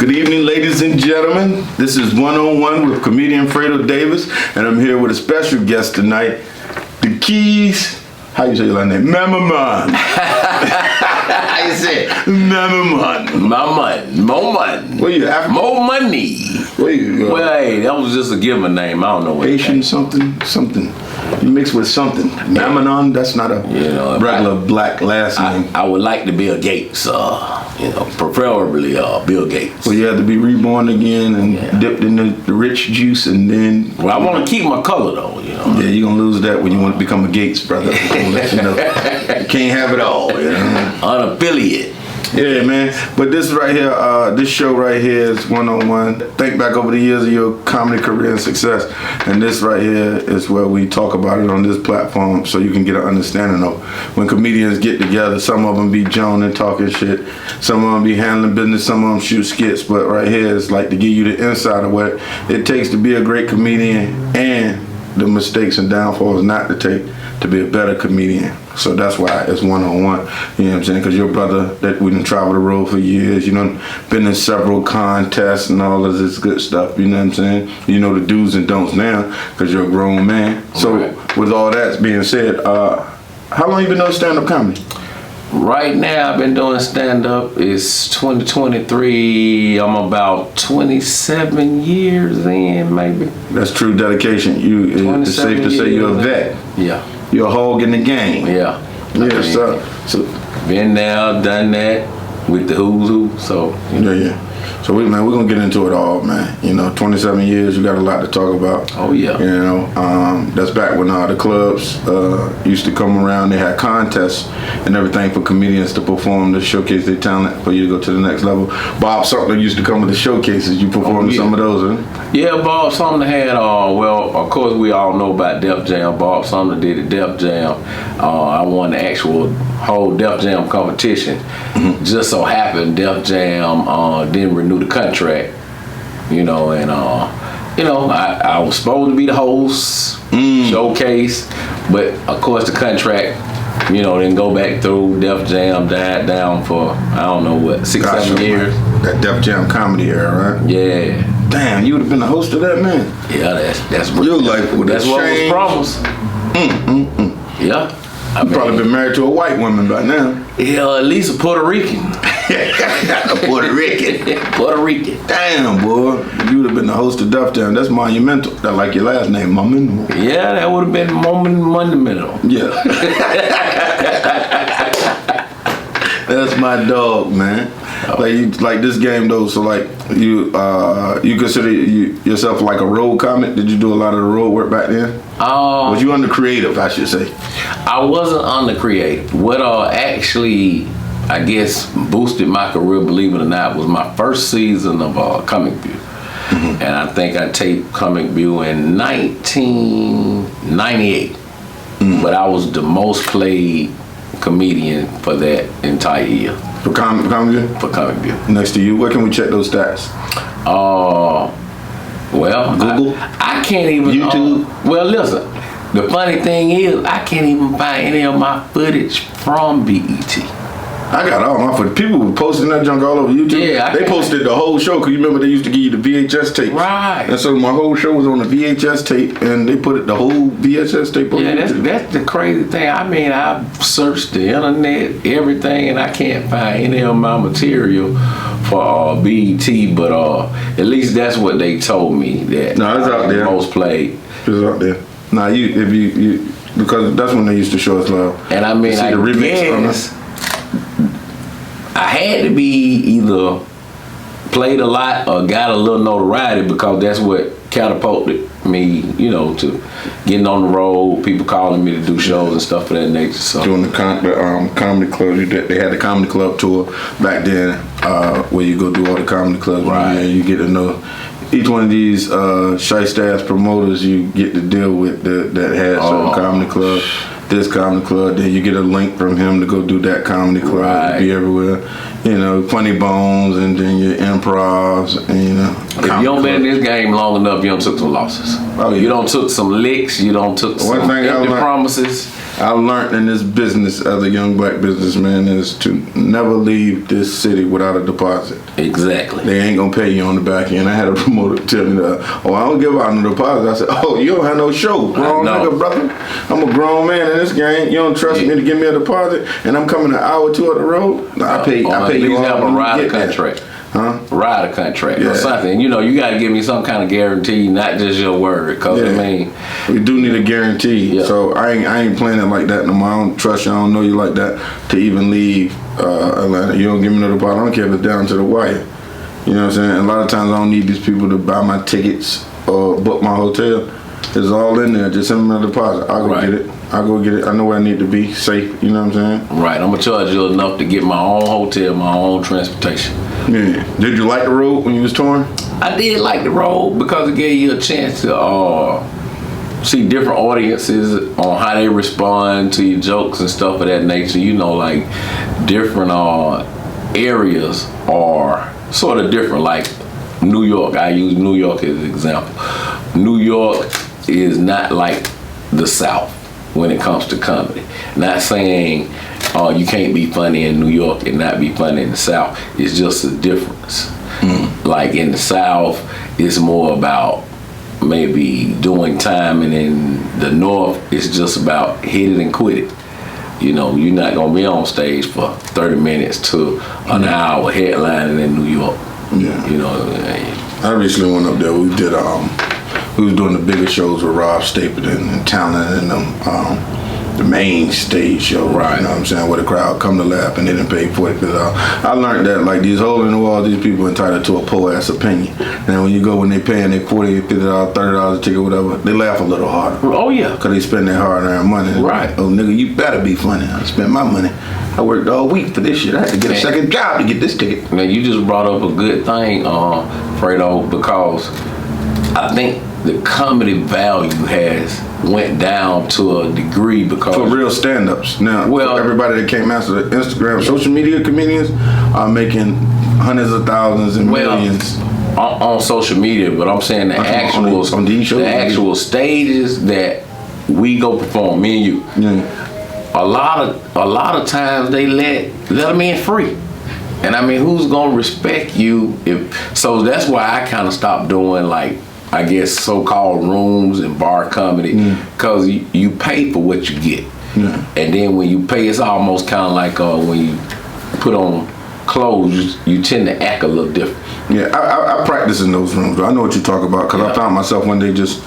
Good evening, ladies and gentlemen. This is One-on-One with comedian FredoDavis, and I'm here with a special guest tonight, Dekeys. How you say your last name? Momon. How you say it? Momon. Momon. Where you African? More money. Where you? Well, hey, that was just a given name. I don't know what. Haitian something. You mix with something. Mammonon, that's not a regular black last name. I would like to Bill Gates, preferably Bill Gates. Well, you have to be reborn again and dipped in the rich juice, and then. Well, I want to keep my color though, Yeah, you're gonna lose that when you want to become a Gates, brother. I'm gonna let you know. You can't have it all. Unaffiliate. Yeah, man. But this right here, this show right here is One-on-One. Think back over the years of your comedy career and success. And this right here is where we talk about it on this platform so you can get an understanding of when comedians get together. Some of them be joning, talking shit. Some of them be handling business. Some of them shoot skits. But right here is like to give you the insight of what it takes to be a great comedian and the mistakes and downfalls not to take to be a better comedian. So that's why it's One-on-One. You know what I'm saying? Because your brother, that we done traveled the road for years, been in several contests and all of this good stuff. You know what I'm saying? You know the do's and don'ts now because you're a grown man. So with all that being said, how long you been doing stand-up comedy? Right now, I've been doing stand-up. It's 2023. I'm about 27 years in, maybe. That's true dedication. It's safe to say you're a vet. Yeah. You're a hog in the game. Yeah. So been there, done that with the who's who. So yeah. So we're gonna get into it all, man. 27 years, you got a lot to talk about. Oh yeah. That's back when the clubs used to come around. They had contests and everything for comedians to perform to showcase their talent for you to go to the next level. Bob Sumner used to come with the showcases. You performed some of those, huh? Yeah, Bob Sumner had, of course we all know about Def Jam. Bob Sumner did a Def Jam. I won the actual whole Def Jam competition. Mm-hmm. Just so happened Def Jam didn't renew the contract, and I was supposed to be the host, showcase, but of course the contract, didn't go back through. Def Jam died down for, I don't know what, 6-7 years. That Def Jam comedy era, right? Yeah. Damn, you would have been the host of that, man. Yeah, that's what your life would have changed. That's what was promised. Yeah. I've probably been married to a white woman by now. Yeah, at least a Puerto Rican. A Puerto Rican. Puerto Rican. Damn, boy. You would have been the host of Def Jam. That's monumental. That like your last name, Momon. Yeah, that would have been monumental. Yeah. That's my dog, man. Like this game though. So like you consider yourself like a road comic? Did you do a lot of the road work back then? Was you on the creative? I should say. I wasn't on the creative. What actually, I guess, boosted my career, believe it or not, was my first season of Comic View. Mm-hmm. And I think I taped Comic View in 1998. Mm-hmm. But I was the most played comedian for that entire year. For Comic View? For Comic View. Next to you, where can we check those stats? Well, Google? I can't even. YouTube? Well, listen. The funny thing is, I can't even find any of my footage from BET. I got all my footage. People were posting that junk all over YouTube. Yeah, they posted the whole show, because you remember they used to give you the VHS tape. Right. And so my whole show was on the VHS tape, and they put the whole VHS tape on YouTube. That's the crazy thing. I mean, I've searched the internet, everything, and I can't find any of my material for BET, but at least that's what they told me. That no, it's out there. Most played. It's out there. Now because that's when they used to show us love. And I mean, I guess I had to be either played a lot or got a little notoriety, because that's what catapulted me, to getting on the road, people calling me to do shows and stuff of that nature. So doing the comedy club, they had the comedy club tour back then, where you go do all the comedy clubs. Right. And you get to know each one of these shysta-ass promoters you get to deal with that had certain comedy club. This comedy club, then you get a link from him to go do that comedy club. Right. Be everywhere. Funny Bones, and then your improvs, and if you don't been in this game long enough, you don't took some losses. Oh, yeah. You don't took some licks. You don't took some empty promises. I learned in this business as a young black businessman is to never leave this city without a deposit. Exactly. They ain't gonna pay you on the back end. I had a promoter tell me that, oh, I don't give out no deposit. I said, oh, you don't have no show. Grown nigga, brother. I'm a grown man in this game. You don't trust me to give me a deposit, and I'm coming an hour or two up the road. No, I pay you all. Have a rider contract. Huh? Rider contract or something. You know, you got to give me some kind of guarantee, not just your word. Cause I mean, we do need a guarantee. Yeah. So I ain't playing it like that no more. I don't trust you. I don't know you like that to even leave Atlanta. You don't give me no deposit. I don't care if it's down to the wire. You know what I'm saying? A lot of times I don't need these people to buy my tickets or book my hotel. It's all in there. Just send me a deposit. I'll go get it. I'll go get it. I know where I need to be safe. You know what I'm saying? Right. I'm gonna charge you enough to get my own hotel, my own transportation. Yeah. Did you like the road when you was touring? I did like the road because it gave you a chance to see different audiences on how they respond to your jokes and stuff of that nature. You know, like different areas are sort of different. Like New York. I use New York as an example. New York is not like the South when it comes to comedy. Not saying you can't be funny in New York and not be funny in the South. It's just a difference. Like in the South, it's more about maybe doing time, and in the North, it's just about hit it and quit it. You know, you're not gonna be on stage for 30 minutes to an hour headlining in New York. Yeah. You know, I recently went up there. We did we was doing the bigger shows with Rob Stapleton and Talent and the main stage show. Right. You know what I'm saying? Where the crowd come to laugh and they didn't pay $40, $50. I learned that like these hole in the wall, these people entitled to a poor ass opinion. And when you go when they paying their $40, $50, $30 a ticket, whatever, they laugh a little harder. Oh yeah. Cause they spend their hard earned money. Right. Oh nigga, you better be funny. I spent my money. I worked all week for this shit. I had to get a second job to get this ticket. Man, you just brought up a good thing, Fredo, because I think the comedy value has went down to a degree because for real stand-ups now. Well, everybody that came after the Instagram, social media comedians are making hundreds of thousands and millions on social media. But I'm saying the actual stages that we go perform, me and you. Yeah. A lot of times they let them in free. And I mean, who's gonna respect you so that's why I kind of stopped doing like, I guess, so-called rooms and bar comedy, because you pay for what you get. Yeah. And then when you pay, it's almost kind of like when you put on clothes, you tend to act a little different. Yeah, I practice in those rooms. I know what you talk about, because I found myself one day just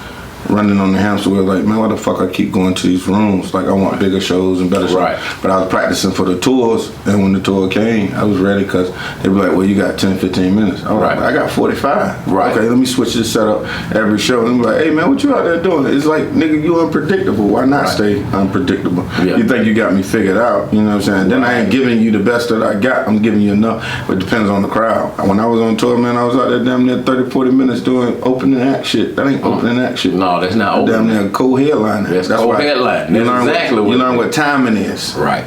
running on the hamster wheel like, man, why the fuck I keep going to these rooms? Like, I want bigger shows and better shows. Right. But I was practicing for the tours, and when the tour came, I was ready, because they be like, well, you got 10, 15 minutes. I was like, I got 45. Right. Okay, let me switch this setup every show. And be like, hey, man, what you out there doing? It's like, nigga, you unpredictable. Why not stay unpredictable? Yeah. You think you got me figured out, you know what I'm saying? Then I ain't giving you the best that I got. I'm giving you enough, but it depends on the crowd. When I was on tour, man, I was out there damn near 30, 40 minutes doing opening act shit. That ain't opening act shit. No, that's not opening. Damn near co-headliner. That's co-headliner. That's exactly what you learn what timing is. Right.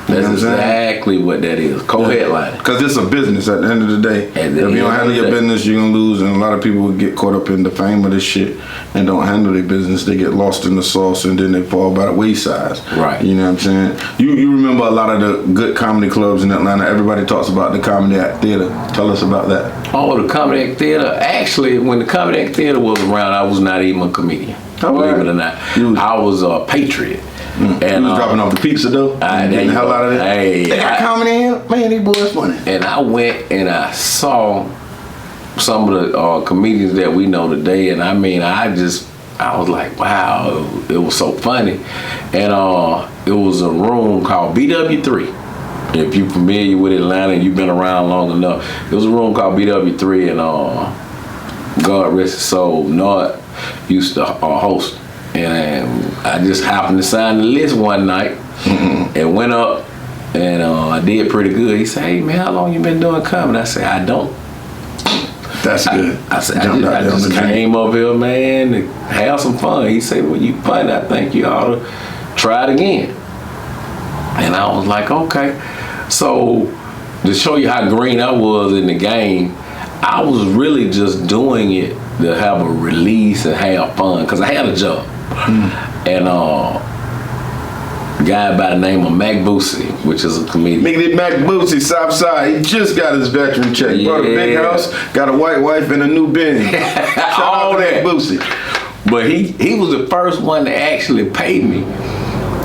That's exactly what that is. Co-headliner. Because it's a business at the end of the day. If you don't handle your business, you're going to lose. And a lot of people will get caught up in the fame of this shit and don't handle their business. They get lost in the sauce and then they fall by the wayside. Right. You know what I'm saying? You remember a lot of the good comedy clubs in Atlanta. Everybody talks about the Comedy Act Theater. Tell us about that. Oh, the Comedy Act Theater. Actually, when the Comedy Act Theater was around, I was not even a comedian. Believe it or not. I was a patriot. And you was dropping off the pizza though. Getting the hell out of it. Hey, they got comedy in. Man, these boys funny. And I went and I saw some of the comedians that we know today, and I mean, I was like, wow, it was so funny. And it was a room called BW3. If you're familiar with Atlanta and you've been around long enough, it was a room called BW3, and God rest his soul, Nord used to host. And I just happened to sign the list one night and went up, and I did pretty good. He said, hey man, how long you been doing comedy? I said, I don't. That's good. I said, I just came up here, man, to have some fun. He said, well, you funny. I think you ought to try it again. And I was like, okay. So to show you how green I was in the game, I was really just doing it to have a release and have fun, because I had a job. And guy by the name of Mac Boosie, which is a comedian. Nigga, Mac Boosie, Southside, he just got his veteran check. Yeah. Bought a big house, got a white wife and a new Benz. Shout All out to that. Mac Boosie. But he was the first one to actually pay me.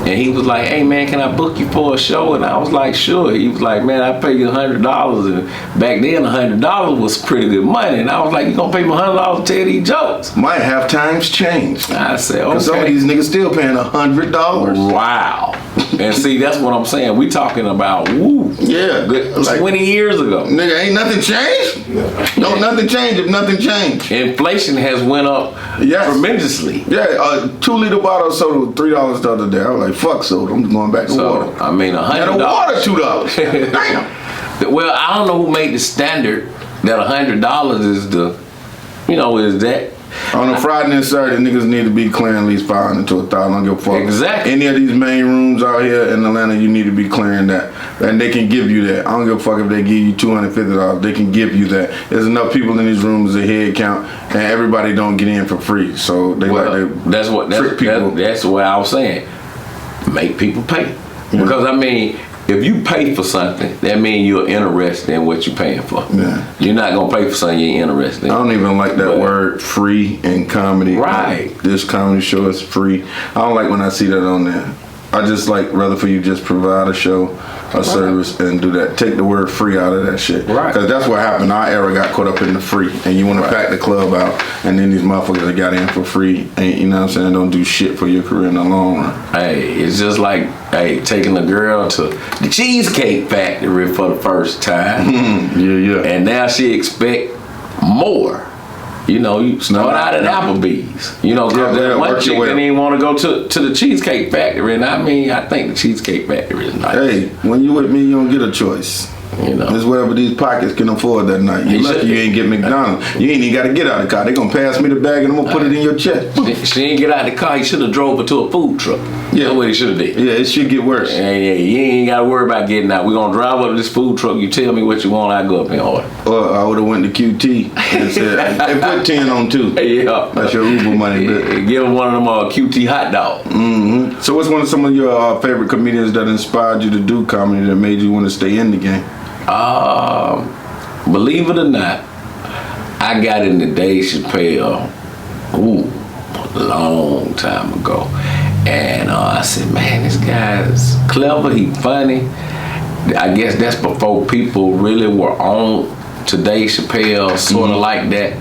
And he was like, hey man, can I book you for a show? And I was like, sure. He was like, man, I pay you $100. And back then, $100 was pretty good money. And I was like, you gonna pay me $100 to tell these jokes? Might have times changed. I said, okay. Cause some of these niggas still paying $100. Wow. And see, that's what I'm saying. We talking about, woo. Yeah. Good, Like, 20 years ago. nigga, ain't nothing changed? Don't nothing change if nothing changed. Inflation has went up Yes. tremendously. Yeah, 2-liter bottle of soda was $3 the other day. I was like, fuck soda, I'm going back to So, water. I mean, $100. And the water $2. Damn. Well, I don't know who made the standard that $100 is the, is that. On a Friday and Saturday, niggas need to be clearing at least 500 to 1,000. I don't give a fuck. Exactly. Any of these main rooms out here in Atlanta, you need to be clearing that. And they can give you that. I don't give a fuck if they give you $250. They can give you that. There's enough people in these rooms, a head count, and everybody don't get in for free. So they That's what I was saying. Make people pay. Because I mean, if you pay for something, that means you're interested in what you're paying for. Yeah. You're not gonna pay for something you ain't interested in. I don't even like that word free in comedy. Right. Like, this comedy show is free. I don't like when I see that on there. I just like rather for you just provide a show, a service, and do that. Take the word free out of that shit. Right. Because that's what happened. Our era got caught up in the free. And you want to pack the club out, and then these motherfuckers that got in for free, ain't, you know what I'm saying, don't do shit for your career in the long run. Hey, it's just like, taking a girl to the Cheesecake Factory for the first time. Yeah. And now she expect more. You start out at Applebee's. Cause that one chick didn't even want to go to the Cheesecake Factory. And I mean, I think the Cheesecake Factory is nice. Hey, when you with me, you don't get a choice. It's whatever these pockets can afford that night. You lucky you ain't get McDonald's. You ain't even got to get out of the car. They gonna pass me the bag and I'm gonna put it in your check. She ain't get out of the car. He should have drove her to a food truck. Yeah. That's what he should have did. Yeah, it should get worse. Yeah, you ain't got to worry about getting out. We're going to drive up to this food truck. You tell me what you want, I go up and order. Or I would have went to QT and said, hey, put 10 on 2. Yeah. That's your Uber money. Give him one of them QT hot dogs. Mm-hmm. So what's one of some of your favorite comedians that inspired you to do comedy that made you want to stay in the game? Believe it or not, I got into Dave Chappelle a long time ago. And I said, man, this guy's clever, he funny. I guess that's before people really were on to Dave Chappelle, sort of like that.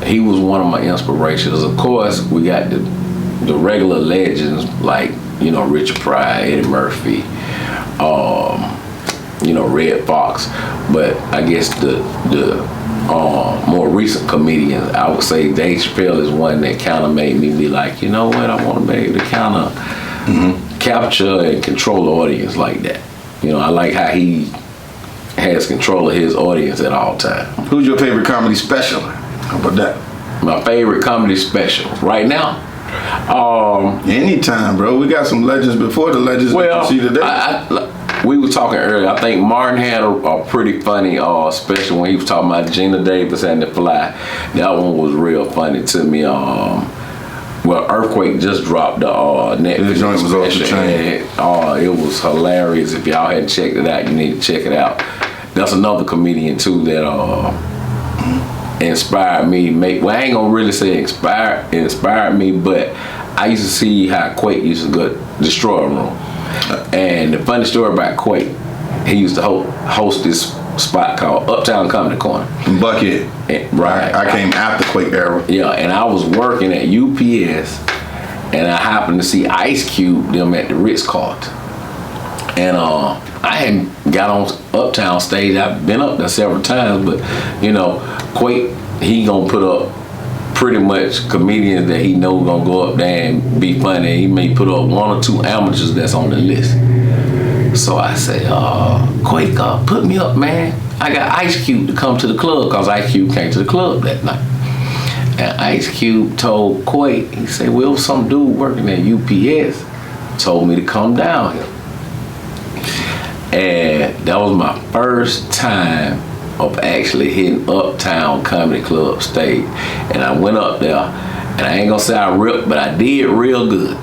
He was one of my inspirations. Of course, we got the regular legends like, Richard Pryor, Eddie Murphy, Red Fox. But I guess the more recent comedians, I would say Dave Chappelle is one that kind of made me be like, you know what, I want to be able to kind of capture and control the audience like that. I like how he has control of his audience at all times. Who's your favorite comedy special? How about that? My favorite comedy special right now? Anytime, bro. We got some legends before the legends that you see today. We were talking earlier. I think Martin had a pretty funny special when he was talking about Gina Davis and the Fly. That one was real funny to me. Earthquake just dropped the Netflix. The joint was off the chain. It was hilarious. If y'all hadn't checked it out, you need to check it out. That's another comedian too that inspired me. I ain't gonna really say inspired me, but I used to see how Quake used to go destroy a room. And the funny story about Quake, he used to host this spot called Uptown Comedy Corner. Bucket. Right. I came after Quake era. Yeah, and I was working at UPS, and I happened to see Ice Cube them at the Ritz-Carlton. And I hadn't got on Uptown stage. I've been up there several times, but Quake, he gonna put up pretty much comedians that he know gonna go up there and be funny. He may put up 1 or 2 amateurs that's on the list. So I said, Quake, put me up, man. I got Ice Cube to come to the club, because Ice Cube came to the club that night. And Ice Cube told Quake, he said, well, some dude working at UPS told me to come down here. And that was my first time of actually hitting Uptown Comedy Club stage. And I went up there, and I ain't gonna say I ripped, but I did real good.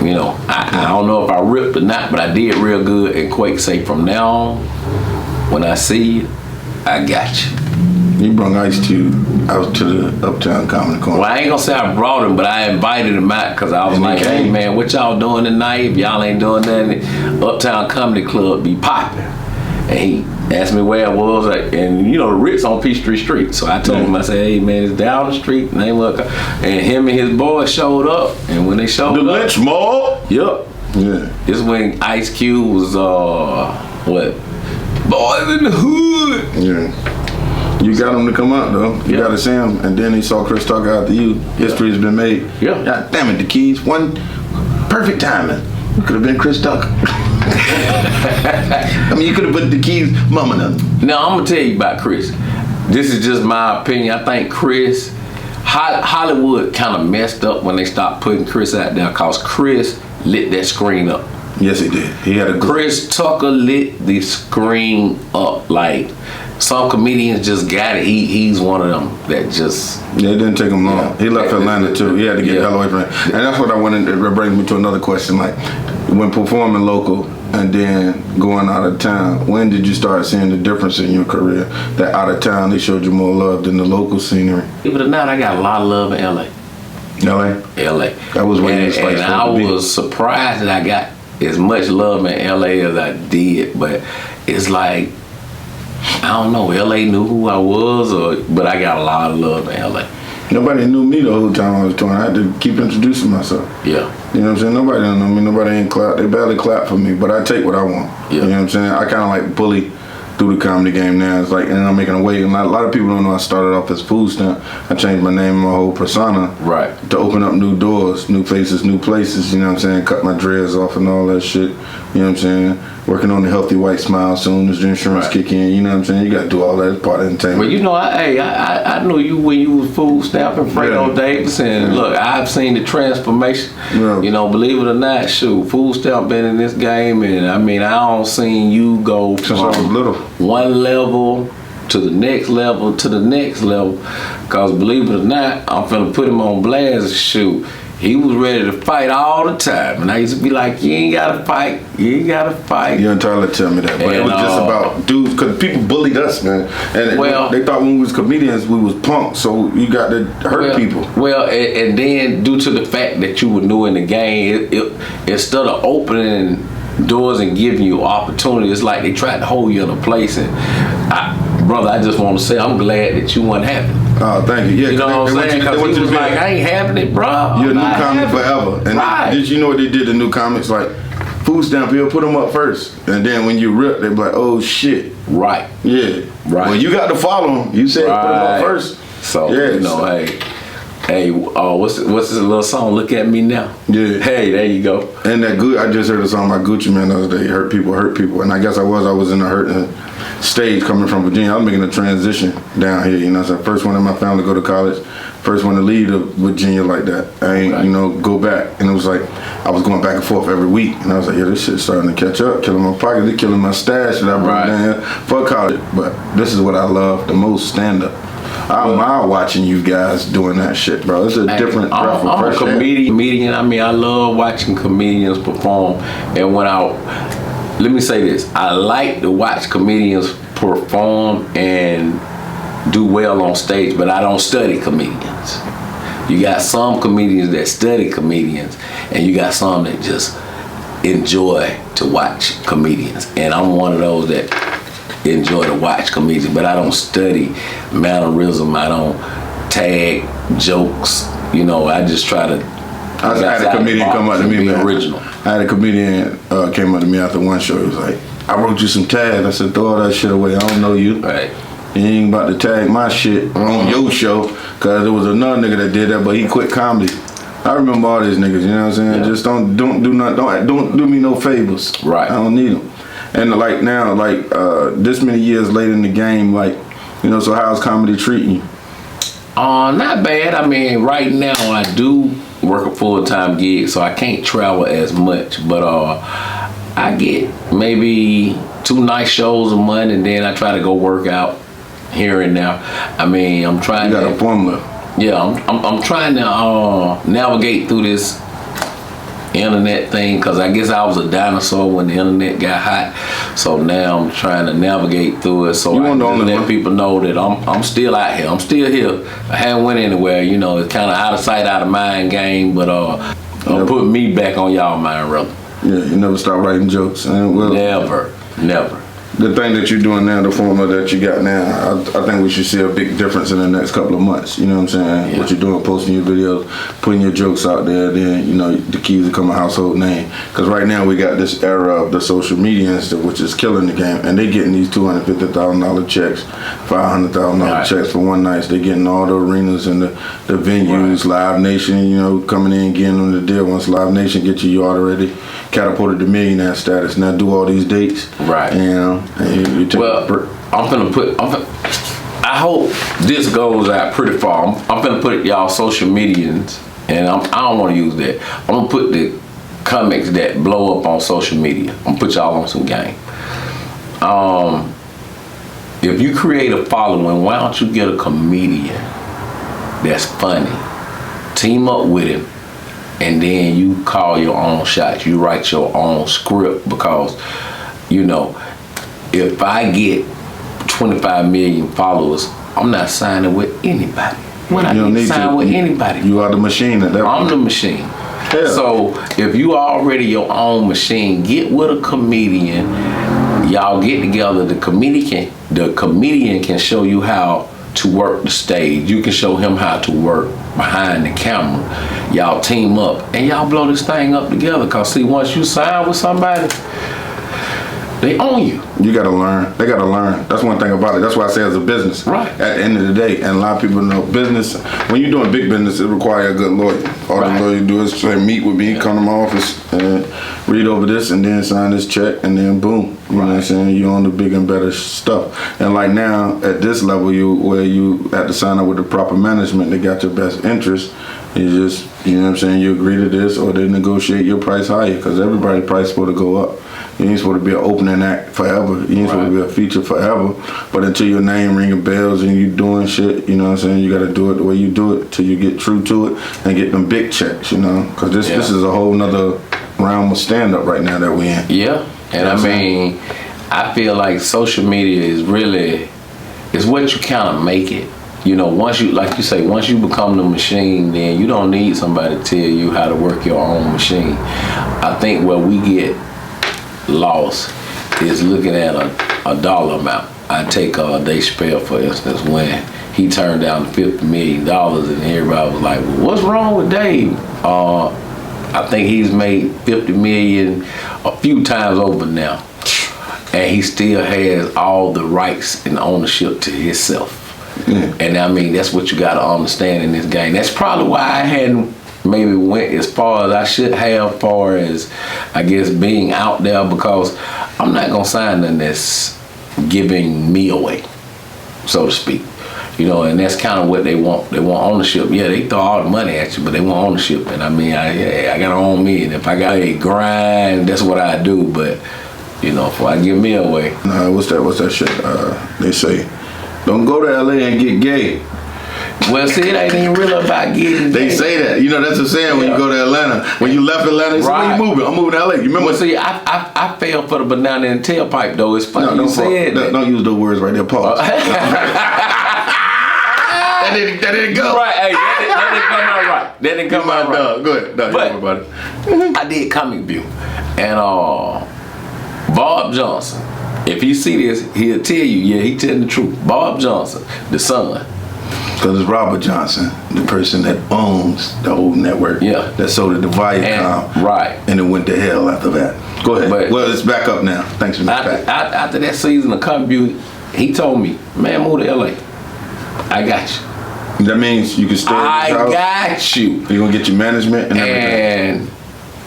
You know, I don't know if I ripped or not, but I did real good. And Quake say, from now on, when I see you, I got you. You brought Ice Cube out to the Uptown Comedy Corner. Well, I ain't gonna say I brought him, but I invited him out because I was like, hey man, what y'all doing tonight? If y'all ain't doing nothing, Uptown Comedy Club be popping. And he asked me where I was, and you know, the Ritz on Peachtree Street. So I told him, I said, hey man, it's down the street. Name of, and him and his boys showed up. And when they showed the up, the Lynch Mob. Yep. Yeah. This is when Ice Cube was what? Boys in the Hood. Yeah. You got him to come out though. You got to see him, and then he saw Chris Tucker after you. History's been made. Yeah. God damn it, Dekeys. One perfect timing. You could have been Chris Tucker. I mean, you could have put Dekeys Momon on. Now I'm gonna tell you about Chris. This is just my opinion. I think Chris, Hollywood kind of messed up when they stopped putting Chris out there, cause Chris lit that screen up. Yes, he did. He had a Chris Tucker lit the screen up. Like some comedians just got it. He's one of them that just. Yeah, it didn't take him long. He left Atlanta too. He had to get the hell away from it. And that's what I wanted. That brings me to another question. Like, when performing local and then going out of town, when did you start seeing the difference in your career? That out of town they showed you more love than the local scenery. Believe it or not, I got a lot of love in LA. LA. LA. That was where you was like. And I was surprised that I got as much love in LA as I did, but it's like, I don't know, LA knew who I was, but I got a lot of love in LA. Nobody knew me the whole time I was touring. I had to keep introducing myself. Yeah. You know what I'm saying? Nobody don't know me. Nobody ain't clap. They barely clap for me, but I take what I want. Yeah. You know what I'm saying? I kind of like bully through the comedy game now. It's like, and I'm making a way. And a lot of people don't know I started off as food stamp. I changed my name and my whole persona. Right. To open up new doors, new faces, new places. You know what I'm saying? Cut my dreads off and all that shit. You know what I'm saying? Working on the healthy white smile soon as the insurance kick in. You know what I'm saying? You got to do all that as part of entertainment. Well, you know, I knew you when you was food stamping FredoDavis, and look, I've seen the transformation. Yeah. You know, believe it or not, shoot, food stamp been in this game, and I mean, I don't seen you go Since I was little. one level to the next level to the next level. Cause believe it or not, I'm finna put him on blast. Shoot, he was ready to fight all the time, and I used to be like, you ain't gotta fight, you ain't gotta fight. You entirely tell me that, but it was just about dudes, because people bullied us, man. And they thought when we was comedians, we was punks, so you got to hurt people. Well, and then due to the fact that you were new in the game, it instead of opening doors and giving you opportunity, it's like they tried to hold you in a place. And brother, I just want to say, I'm glad that you weren't having it. Oh, thank you. Yeah, you know what I'm saying? Because he was like, I ain't having it, bro. You're a new comic forever. And did you know what they did to new comics? Like, food stamp, he'll put them up first. And then when you rip, they be like, oh, shit. Right. Yeah. Right. Well, you got to follow them. You said put them up first. So, you know, hey, what's this little song, Look At Me Now? Yeah. Hey, there you go. And that good, I just heard a song by Gucci Mane the other day, hurt people. And I guess I was in the hurting stage coming from Virginia. I was making a transition down here, you know what I'm saying? First one in my family to go to college, first one to leave to Virginia like that. I ain't, you know, go back. And it was like, I was going back and forth every week. And I was like, yeah, this shit's starting to catch up, killing my pocket, they're killing my stash that I brought down here for college. But this is what I love the most, stand-up. I mind watching you guys doing that shit, bro. It's a different breath of fresh air. I'm a comedian. I mean, I love watching comedians perform. And let me say this, I like to watch comedians perform and do well on stage, but I don't study comedians. You got some comedians that study comedians, and you got some that just enjoy to watch comedians. And I'm one of those that enjoy to watch comedians, but I don't study mannerism. I don't tag jokes. You know, I just try to. I had a comedian come up to me, man. Original. I had a comedian came up to me after one show. He was like, I wrote you some tags. I said, throw all that shit away. I don't know you. Right. You ain't about to tag my shit on your show, because there was another nigga that did that, but he quit comedy. I remember all these niggas, you know what I'm saying? Yeah. Just don't do nothing. Don't do me no favors. Right. I don't need them. And like now, like this many years later in the game, like, you know, so how's comedy treating you? Not bad. I mean, right now I do work a full-time gig, so I can't travel as much, but I get maybe 2 nice shows a month, and then I try to go work out here and there. I mean, I'm trying. You got a formula. Yeah, I'm trying to navigate through this internet thing, because I guess I was a dinosaur when the internet got hot. So now I'm trying to navigate through it. So I can let people know that I'm still out here. I'm still here. I haven't went anywhere. You know, it's kind of out of sight, out of mind game, but put me back on y'all mind, brother. Yeah, you never stop writing jokes. Never. The thing that you're doing now, the formula that you got now, I think we should see a big difference in the next couple of months. You know what I'm saying? Yeah. What you're doing, posting your videos, putting your jokes out there, then, you know, Dekeys become a household name. Because right now we got this era of the social media and stuff, which is killing the game. And they getting these $250,000 checks, $500,000 checks for one night. They getting all the arenas and the venues, Live Nation, you know, coming in, getting them the deal. Once Live Nation get you already catapulted to millionaire status. Now do all these dates. Right. You take I hope this goes out pretty far. I'm gonna put y'all social medias, and I don't want to use that. I'm gonna put the comics that blow up on social media. I'm gonna put y'all on some game. If you create a following, why don't you get a comedian that's funny, team up with him, and then you call your own shots. You write your own script, because, you know, if I get 25 million followers, I'm not signing with anybody. When I need to sign with anybody. You are the machine at that point. I'm the machine. Yeah. So if you already your own machine, get with a comedian. Y'all get together. The comedian can show you how to work the stage. You can show him how to work behind the camera. Y'all team up and y'all blow this thing up together. Cause see, once you sign with somebody, they own you. You gotta learn. They gotta learn. That's one thing about it. That's why I say it's a business. Right. At the end of the day, and a lot of people know business. When you're doing big business, it requires a good lawyer. All the lawyer do is say, meet with me, come to my office, and read over this, and then sign this check, and then boom. You know what I'm saying? You on the big and better stuff. And like now, at this level, where you have to sign up with the proper management, they got your best interest. You just, you know what I'm saying, you agree to this, or they negotiate your price higher, because everybody's price is supposed to go up. You ain't supposed to be an opening act forever. You ain't supposed to be a feature forever. But until your name ringing bells and you doing shit, you know what I'm saying, you got to do it the way you do it till you get true to it and get them big checks, you know, because this is a whole nother realm of stand-up right now that we in. Yeah, and I mean, I feel like social media is really, it's what you kind of make it. You know, once you, like you say, once you become the machine, then you don't need somebody to tell you how to work your own machine. I think where we get lost is looking at a dollar amount. I take Dave Chappelle, for instance, when he turned down $50 million, and everybody was like, well, what's wrong with Dave? I think he's made $50 million a few times over now, and he still has all the rights and ownership to himself. And I mean, that's what you got to understand in this game. That's probably why I hadn't maybe went as far as I should have, far as, I guess, being out there, because I'm not gonna sign nothing that's giving me away, so to speak. You know, and that's kind of what they want. They want ownership. Yeah, they throw all the money at you, but they want ownership. And I mean, I gotta own me, and if I got a grind, that's what I do. But you know, if I give me away, what's that shit? They say, don't go to LA and get gay. Well, see, it ain't even real about getting They say that. You know, that's a saying when you go to Atlanta. When you left Atlanta, you say, where you moving? I'm moving to LA. You remember? Well, see, I fell for the banana in the tailpipe, though. It's funny you said that. Don't use those words right there. Pause. That didn't go. Right, hey, that didn't come out right. That didn't come out right. Go ahead. No, but I did Comic View. And Bob Johnson, if you see this, he'll tell you, yeah, he telling the truth. Bob Johnson, the son. Because it's Robert Johnson, the person that owns the whole network. Yeah. That sold it to Viacom. Right. And it went to hell after that. Go ahead. But, well, it's back up now. Thanks for that. After that season of Comic View, he told me, man, move to LA. I got you. That means you can stay at I got you. You're going to get your management and everything. And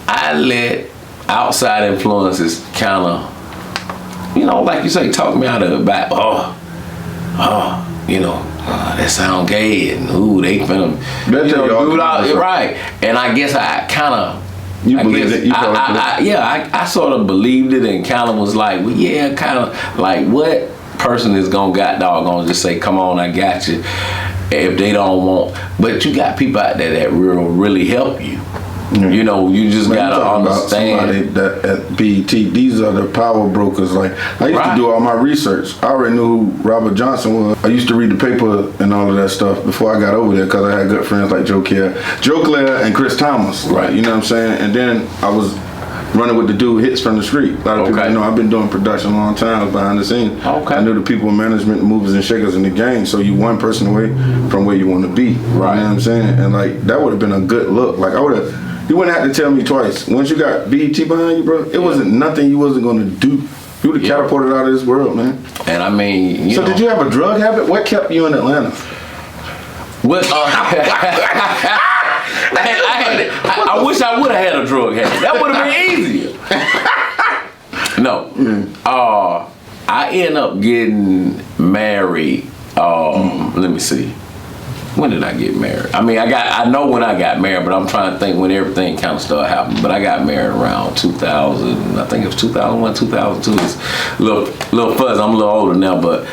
I let outside influences kind of, you know, like you say, talk me out of it about, you know, that sound gay, and they finna, right. And I guess I kind of, you believe it? I sort of believed it, and kind of was like, well, yeah, kind of like, what person is gonna just say, come on, I got you, if they don't want. But you got people out there that will really help you. You know, you just gotta understand that at BET. These are the power brokers. Like I used to do all my research. I already knew who Robert Johnson was. I used to read the paper and all of that stuff before I got over there because I had good friends like Joe Clare, and Chris Thomas. Right. You know what I'm saying? And then I was running with the dude Hits from the Street. A lot of people know I've been doing production a long time behind the scenes. Okay. I knew the people in management, the movers and shakers in the game. So you one person away from where you want to be. Right. You know what I'm saying? And like that would have been a good look. Like I would have. You wouldn't have to tell me twice. Once you got BET behind you, bro, it wasn't nothing you wasn't gonna do. You would have catapulted out of this world, man. And I mean, you know. Did you have a drug habit? What kept you in Atlanta? What? I wish I would have had a drug habit. That would have been easier. No. I ended up getting married. Let me see. When did I get married? I mean, I know when I got married, but I'm trying to think when everything kind of started happening. But I got married around 2000. I think it was 2001, 2002. It's a little fuzzy. I'm a little older now, but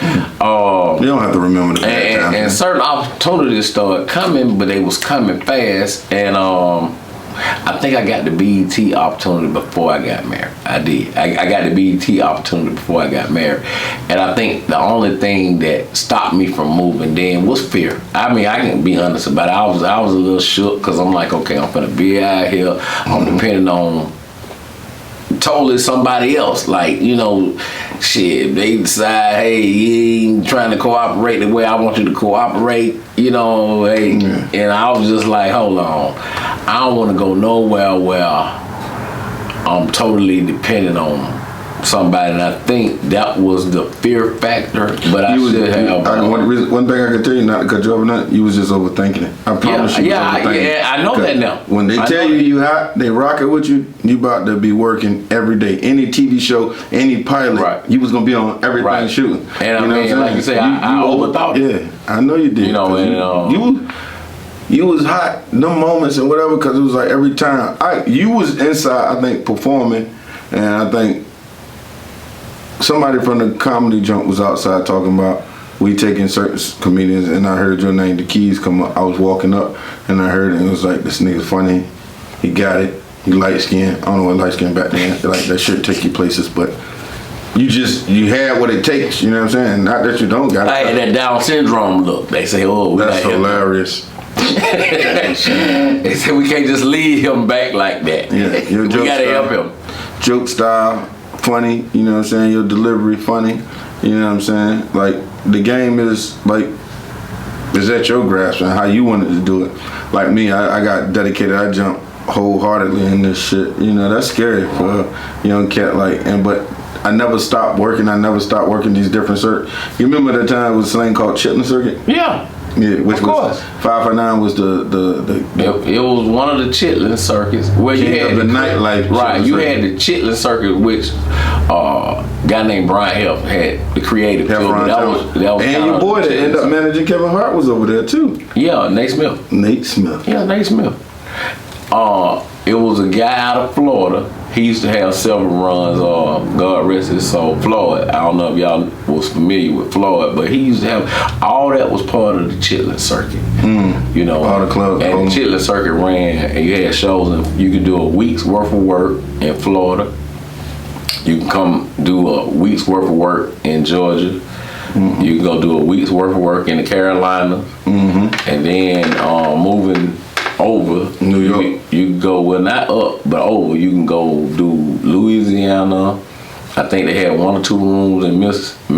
you don't have to remember that. And certain opportunities started coming, but they was coming fast. And I think I got the BET opportunity before I got married. I did. I got the BET opportunity before I got married. And I think the only thing that stopped me from moving then was fear. I mean, I can be honest about it. I was a little shook because I'm like, okay, I'm finna be out here. I'm depending on totally somebody else. Like, you know, shit, they decide, hey, you ain't trying to cooperate the way I want you to cooperate, you know, hey. And I was just like, hold on. I don't want to go nowhere where I'm totally dependent on somebody, and I think that was the fear factor. But one thing I can tell you, not to cut you off or not, you was just overthinking it. I promise you. I know that now. When they tell you hot, they rock it with you. You about to be working every day. Any TV show, any pilot, you was gonna be on everything shooting. And I mean, like you say, I overthought it. Yeah, I know you did. You know, and you was hot them moments and whatever because it was like every time you was inside, I think, performing, and I think somebody from the comedy jump was outside talking about we taking certain comedians, and I heard your name, Dekeys, come up. I was walking up and I heard it, and it was like, this nigga's funny, he got it, he light skinned. I don't know what light skin back then, like that shit take you places, but you had what it takes, you know what I'm saying? Not that you don't got it. I had that Down syndrome look. They say, that's hilarious. They said we can't just leave him back like that. Yeah, we gotta help him. Joke style, funny, you know what I'm saying? Your delivery, funny, you know what I'm saying? Like, the game is at your grasp and how you wanted to do it. Like me, I got dedicated, I jumped wholeheartedly in this shit. You know, that's scary for a young cat, but I never stopped working. I never stopped working these different circuits. You remember that time it was a thing called Chitlin Circuit? Yeah. Yeah, which was 559 was it was one of the Chitlin circuits where you had the nightlife. Right, you had the Chitlin circuit, which a guy named Brian Health had the creative. That was and your boy that ended up managing Kevin Hart was over there too. Yeah, Nate Smith. Yeah, Nate Smith. It was a guy out of Florida. He used to have several runs, God rest his soul, Floyd. I don't know if y'all was familiar with Floyd, but he used to have, all that was part of the Chitlin circuit. You know, all the clubs. And the Chitlin circuit ran, and you had shows, and you could do a week's worth of work in Florida. You can come do a week's worth of work in Georgia. You can go do a week's worth of work in the Carolinas. And then moving over New York, you can go, well, not up but over, you can go do Louisiana. I think they had 1 or 2 rooms in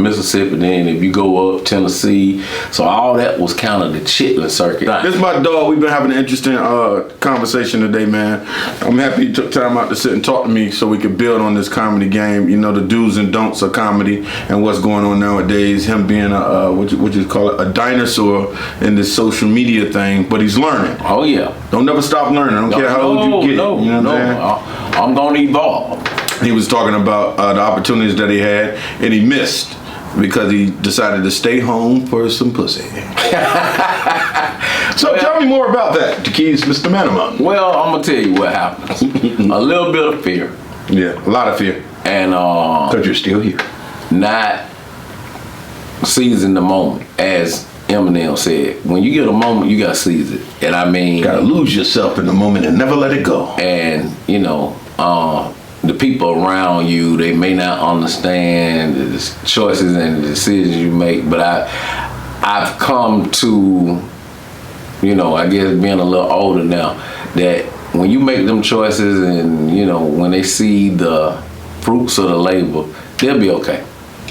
Mississippi. Then if you go up Tennessee, so all that was kind of the Chitlin circuit. This is my dog. We've been having an interesting conversation today, man. I'm happy you took time out to sit and talk to me so we could build on this comedy game. You know, the do's and don'ts of comedy and what's going on nowadays. Him being a what you call it, a dinosaur in this social media thing, but he's learning. Oh yeah. Don't never stop learning. I don't care how old you get. You know what I'm saying? I'm gonna evolve. He was talking about the opportunities that he had, and he missed because he decided to stay home for some pussy. So tell me more about that, Dekeys, Mr. Momon. Well, I'm gonna tell you what happens. A little bit of fear. Yeah, a lot of fear. And because you're still here. Not seizing the moment, as Eminem said, when you get a moment, you gotta seize it. And I mean, gotta lose yourself in the moment and never let it go. And you know, the people around you, they may not understand the choices and the decisions you make, but I've come to, you know, I guess being a little older now, that when you make them choices and, you know, when they see the fruits of the labor, they'll be okay.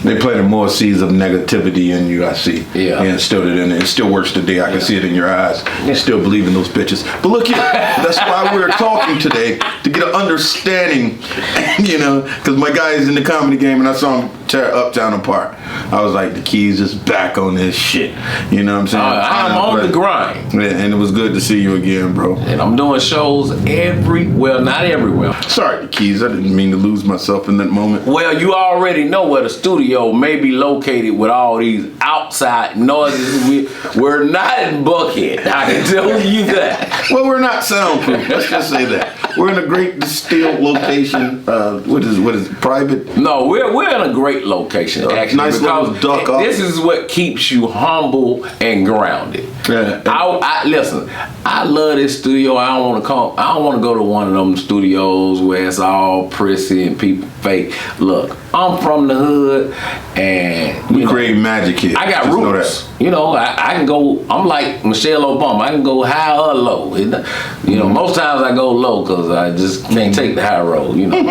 They planted more seeds of negativity in you, I see. Yeah. And instilled it in it. It still works today. I can see it in your eyes. You still believe in those bitches. But look here, that's why we're talking today, to get an understanding, you know, because my guy is in the comedy game and I saw him tear Uptown apart. I was like, Dekeys is back on this shit. You know what I'm saying? I'm on the grind. Yeah, and it was good to see you again, bro. And I'm doing shows well, not everywhere. Sorry, Dekeys, I didn't mean to lose myself in that moment. Well, you already know where the studio may be located with all these outside noises. We're not in Buckhead. I can tell you that. Well, we're not soundproof. Let's just say that. We're in a great distilled location. What is private? No, we're in a great location, actually. Nice little duck off. This is what keeps you humble and grounded. Yeah. Listen, I love this studio. I don't want to go to one of them studios where it's all prissy and people fake. Look, I'm from the hood, and we create magic here. I got just roots. You know, I can go. I'm like Michelle Obama. I can go high or low. You know, most times I go low because I just can't take the high road. You know,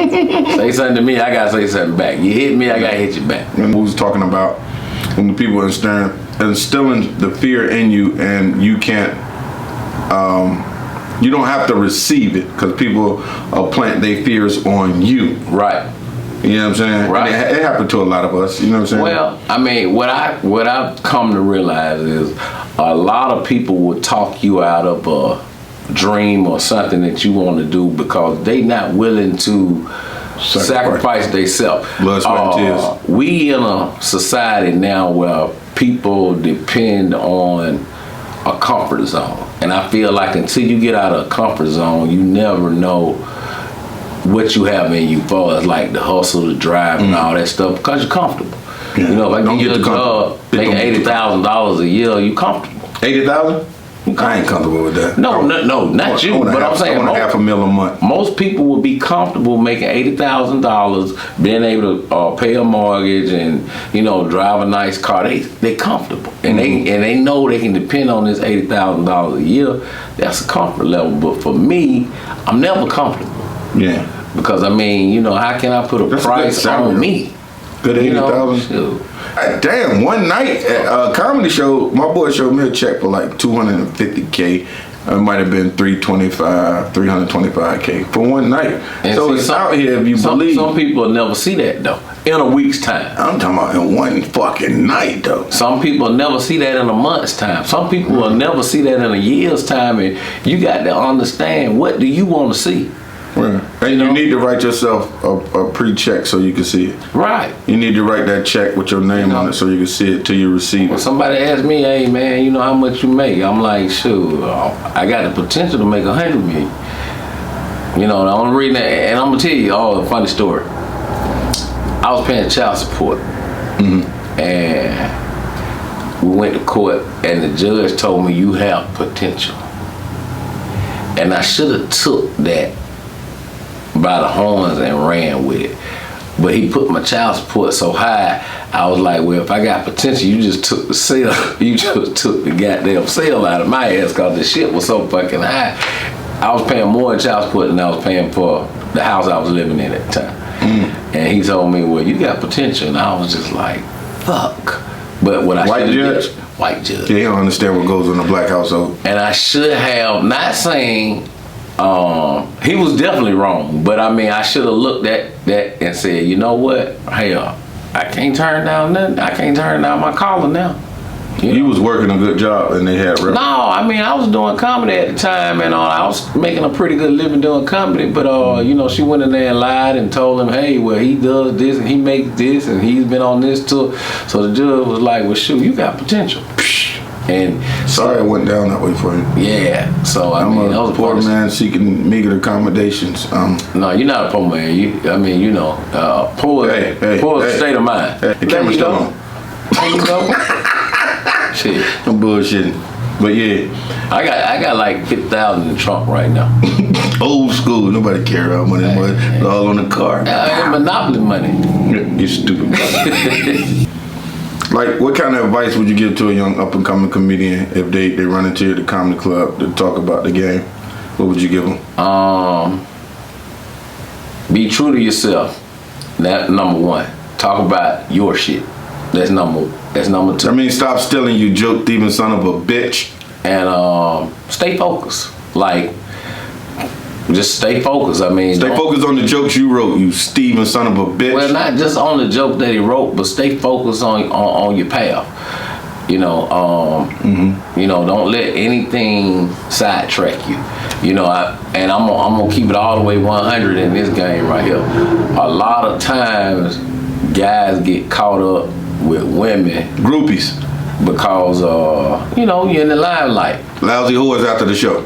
say something to me, I gotta say something back. You hit me, I gotta hit you back. And we was talking about when the people instilling the fear in you, and you can't. You don't have to receive it because people plant their fears on you. Right. You know what I'm saying? Right. And it happened to a lot of us. You know what I'm saying? Well, I mean, what I've come to realize is a lot of people will talk you out of a dream or something that you want to do because they not willing to sacrifice themselves. Blood, sweat, and tears. We in a society now where people depend on a comfort zone, and I feel like until you get out of a comfort zone, you never know what you have in you for as like the hustle, the drive, and all that stuff because you're comfortable. Yeah. You know, if I give you a job making $80,000 a year, you comfortable. 80,000? I ain't comfortable with that. No, not you. But I'm saying, I want $500,000 a month. Most people would be comfortable making $80,000, being able to pay a mortgage and, you know, drive a nice car. They comfortable, and they know they can depend on this $80,000 a year. That's a comfort level. But for me, I'm never comfortable. Yeah. Because I mean, you know, how can I put a price on me? Good 80,000. Damn, one night at a comedy show, my boy showed me a check for like $250K. It might have been $325K for one night. And so it's out here if you believe. Some people will never see that though in a week's time. I'm talking about in one fucking night though. Some people will never see that in a month's time. Some people will never see that in a year's time. And you got to understand, what do you want to see? Right. And you need to write yourself a pre-check so you can see it. Right. You need to write that check with your name on it so you can see it till you receive it. When somebody asks me, hey man, you know how much you make? I'm like, shoot, I got the potential to make $100 million. You know, and I'm reading that, and I'm gonna tell you a funny story. I was paying child support, and we went to court, and the judge told me you have potential, and I should have took that by the horns and ran with it. But he put my child support so high, I was like, well, if I got potential, you just took the sale. You just took the goddamn sale out of my ass because the shit was so fucking high. I was paying more in child support than I was paying for the house I was living in at the time. And he told me, well, you got potential. And I was just like, fuck. But what I White judge? White judge. Yeah, he don't understand what goes on in a black household. And I should have, not saying, he was definitely wrong, but I mean, I should have looked at that and said, you know what, hell, I can't turn down nothing. I can't turn down my calling now. You was working a good job and they had rep. No, I mean, I was doing comedy at the time, and I was making a pretty good living doing comedy, but you know, she went in there and lied and told him, hey, well, he does this and he makes this and he's been on this tour. So the judge was like, well, shoot, you got potential. And sorry, it went down that way for you. Yeah, so I'm a poor man seeking meager accommodations. No, you're not a poor man. Poor is a state of mind. Hey, the camera's still on. There you go. Shit. I'm bullshitting. But yeah, I got like 50,000 in the trunk right now. old school. Nobody care about money. It's all on the car. Monopoly money. You stupid. Like, what kind of advice would you give to a young up and coming comedian if they run into the comedy club to talk about the game? What would you give them? Be true to yourself. That number one. Talk about your shit. That's number two. I mean, stop stealing, you joke thieving son of a bitch. And stay focused. Like, just stay focused. I mean, stay focused on the jokes you wrote, you Steven son of a bitch. Well, not just on the joke that he wrote, but stay focused on your path. You know, you know, don't let anything sidetrack you. You know, I'm gonna keep it all the way 100 in this game right here. A lot of times, guys get caught up with women, groupies, because you know, you're in the limelight. Lousy whores after the show.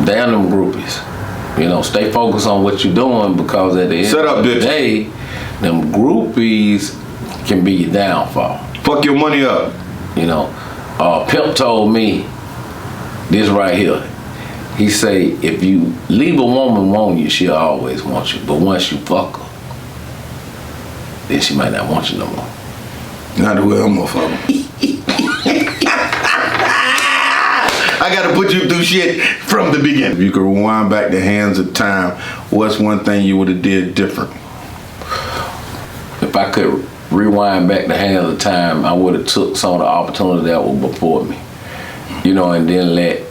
Damn them groupies. You know, stay focused on what you're doing, because at the end of the day, them groupies can be your downfall. Fuck your money up. You know, Pimp told me this right here. He say, if you leave a woman want you, she'll always want you. But once you fuck her, then she might not want you no more. Not the way I'm gonna fuck her. I gotta put you through shit from the beginning. If you could rewind back the hands of time, what's one thing you would have did different? If I could rewind back the hands of time, I would have took some of the opportunities that were before me. You know, and then let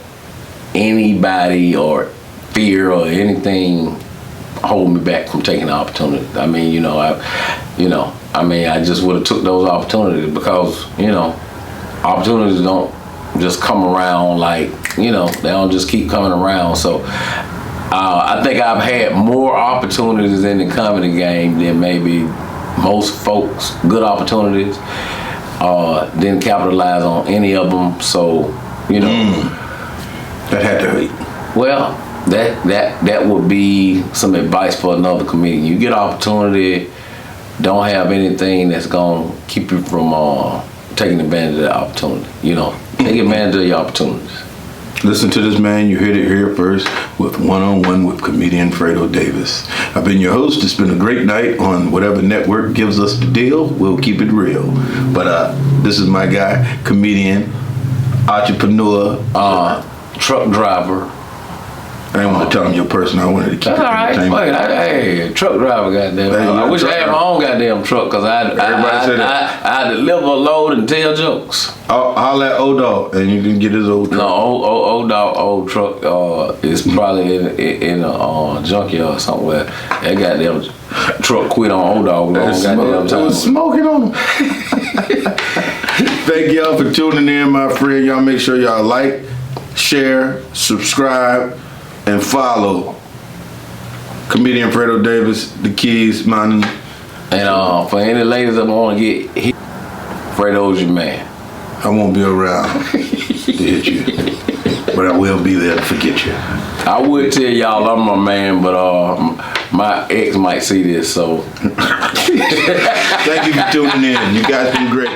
anybody or fear or anything hold me back from taking the opportunity. I mean, I just would have took those opportunities, because, you know, opportunities don't just come around like, you know, they don't just keep coming around. So I think I've had more opportunities in the comedy game than maybe most folks. Good opportunities. Didn't capitalize on any of them. So, you know, that had to hurt. Well, that would be some advice for another comedian. You get opportunity, don't have anything that's gonna keep you from taking advantage of that opportunity. You know, take advantage of your opportunities. Listen to this, man. You heard it here first with One-on-One with comedian FredoDavis. I've been your host. It's been a great night on whatever network gives us the deal. We'll keep it real. But this is my guy, comedian, entrepreneur, truck driver. I didn't want to tell him your person. I wanted to keep That's it all right. Hey, truck driver, goddamn. Hey, I wish I had my own goddamn truck, because I deliver a load and tell jokes. I'll let old dog, and you can get his old truck. No, old truck is probably in a junkyard somewhere. That goddamn truck quit on old dog long goddamn time. It was smoking on him. Thank y'all for tuning in, my friend. Y'all make sure y'all like, share, subscribe, and follow comedian FredoDavis, Dekeys Momon. And for any ladies that want to get hit, Fredo's your man. I won't be around to hit you, but I will be there to forget you. I would tell y'all I'm a man, but my ex might see this, so. Thank you for tuning in. You guys been great.